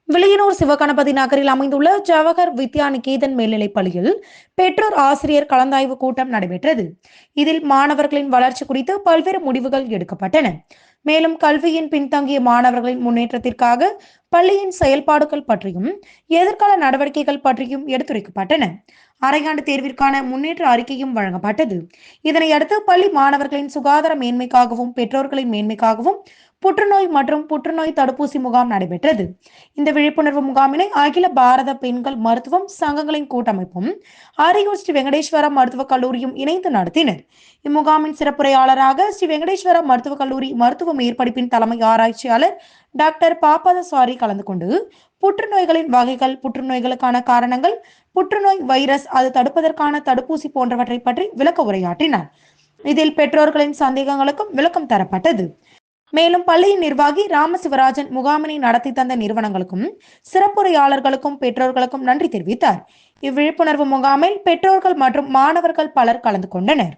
வில்லியனூர் சிவகணபதி நகரில் அமைந்துள்ள ஜவஹர் வித்யா நிகேதன் மேல்நிலைப் பள்ளியில் பெற்றோர் ஆசிரியர் கலந்தாய்வு கூட்டம் நடைபெற்றது. இதில் மாணவர்களின் வளர்ச்சி குறித்து பல்வேறு முடிவுகள் எடுக்கப்பட்டன. மேலும் கல்வியின் பின்தங்கிய மாணவர்களின் முன்னேற்றத்திற்காக பள்ளியின் செயல்பாடுகள் பற்றியும் எதிர்கால நடவடிக்கைகள் பற்றியும் எடுத்துரைக்கப்பட்டன. அரையாண்டு தேர்விற்கான முன்னேற்ற அறிக்கையும் வழங்கப்பட்டது. இதனையடுத்து பள்ளி மாணவர்களின் சுகாதார மேன்மைக்காகவும் பெற்றோர்களின் மேன்மைக்காகவும் புற்றுநோய் மற்றும் புற்றுநோய் தடுப்பூசி முகாம் நடைபெற்றது. இந்த விழிப்புணர்வு முகாமினை அகில பாரத பெண்கள் மருத்துவம் சங்கங்களின் கூட்டமைப்பும் அரியூர் ஸ்ரீ வெங்கடேஸ்வரா மருத்துவக் கல்லூரியும் இணைந்து நடத்தினர். இம்முகாமின் சிறப்புரையாளராக ஸ்ரீ வெங்கடேஸ்வரா மருத்துவக் கல்லூரி மருத்துவ மேற்படிப்பின் தலைமை ஆராய்ச்சியாளர் டாக்டர் பாப்பதசாரி கலந்து கொண்டு புற்றுநோய்களின் வகைகள், புற்றுநோய்களுக்கான காரணங்கள், புற்றுநோய் வைரஸ், அது தடுப்பதற்கான தடுப்பூசி போன்றவற்றை பற்றி விளக்க உரையாற்றினார். இதில் பெற்றோர்களின் சந்தேகங்களுக்கும் விளக்கம் தரப்பட்டது. மேலும் பள்ளியின் நிர்வாகி ராமசிவராஜன் முகாமினை நடத்தி தந்த நிறுவனங்களுக்கும் சிறப்புரையாளர்களுக்கும் பெற்றோர்களுக்கும் நன்றி தெரிவித்தார். இவ்விழிப்புணர்வு முகாமில் பெற்றோர்கள் மற்றும் மாணவர்கள் பலர் கலந்து கொண்டனர்.